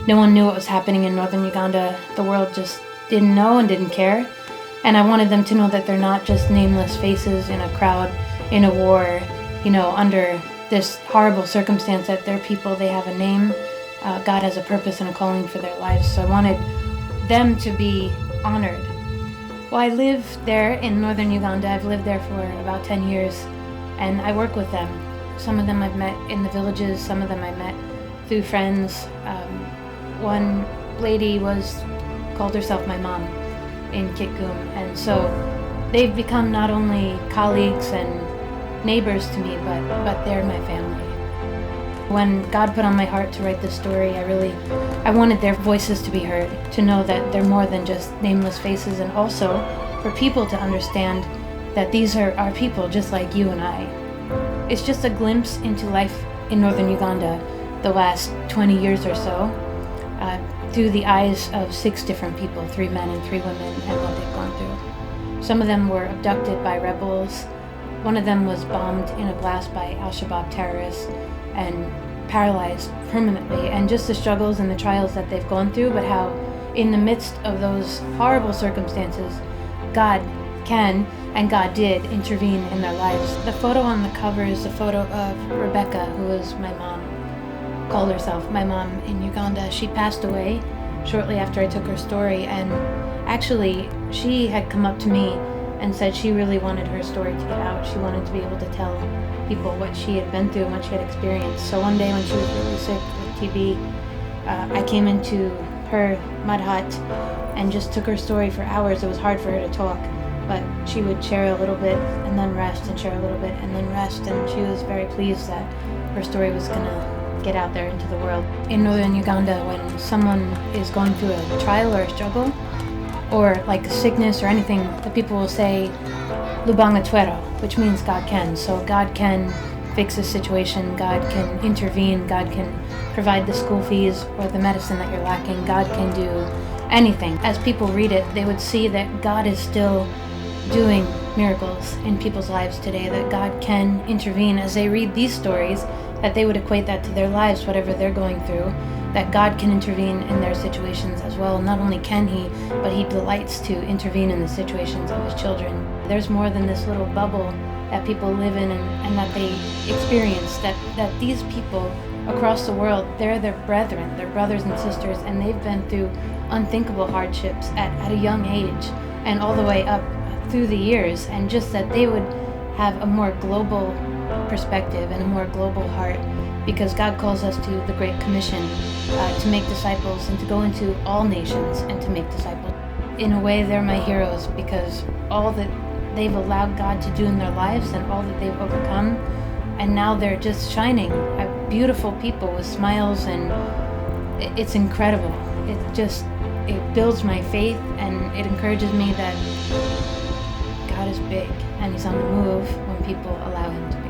No one knew what was happening in northern Uganda. The world just didn't know and didn't care. And I wanted them to know that they're not just nameless faces in a crowd, in a war, under this horrible circumstance, that they're people, they have a name. God has a purpose and a calling for their lives. So I wanted them to be honored. Well, I live there in northern Uganda. I've lived there for about 10 years, and I work with them. Some of them I've met in the villages, some of them I met through friends. One lady called herself my mom in Kitgum, and so they've become not only colleagues and neighbors to me, but they're my family. When God put on my heart to write this story, I wanted their voices to be heard, to know that they're more than just nameless faces, and also for people to understand that these are our people just like you and I. It's just a glimpse into life in northern Uganda the last 20 years or so, through the eyes of 6 different people, 3 men and 3 women, and what they've gone through. Some of them were abducted by rebels. One of them was bombed in a blast by Al-Shabaab terrorists and paralyzed permanently, and just the struggles and the trials that they've gone through, but how in the midst of those horrible circumstances, God can and God did intervene in their lives. The photo on the cover is a photo of Rebecca, who was my mom, called herself my mom in Uganda. She passed away shortly after I took her story, and actually she had come up to me and said she really wanted her story to get out. She wanted to be able to tell people what she had been through and what she had experienced. So one day when she was really sick with TB, I came into her mud hut and just took her story for hours. It was hard for her to talk, but she would share a little bit and then rest, and share a little bit and then rest, and she was very pleased that her story was gonna get out there into the world. In northern Uganda, when someone is going through a trial or a struggle, or like a sickness or anything, the people will say Lubanga Twero, which means God can. So God can fix a situation, God can intervene, God can provide the school fees or the medicine that you're lacking, God can do anything. As people read it, they would see that God is still doing miracles in people's lives today, that God can intervene. As they read these stories, that they would equate that to their lives, whatever they're going through, that God can intervene in their situations as well. Not only can He, but He delights to intervene in the situations of His children. There's more than this little bubble that people live in and that they experience, that these people across the world, they're their brethren, their brothers and sisters, and they've been through unthinkable hardships at a young age and all the way up through the years, and just that they would have a more global perspective and a more global heart, because God calls us to the Great Commission, to make disciples and to go into all nations and to make disciples. In a way, they're my heroes, because all that they've allowed God to do in their lives and all that they've overcome, and now they're just shining, beautiful people with smiles, and it's incredible. It builds my faith, and it encourages me that God is big and He's on the move when people allow Him to.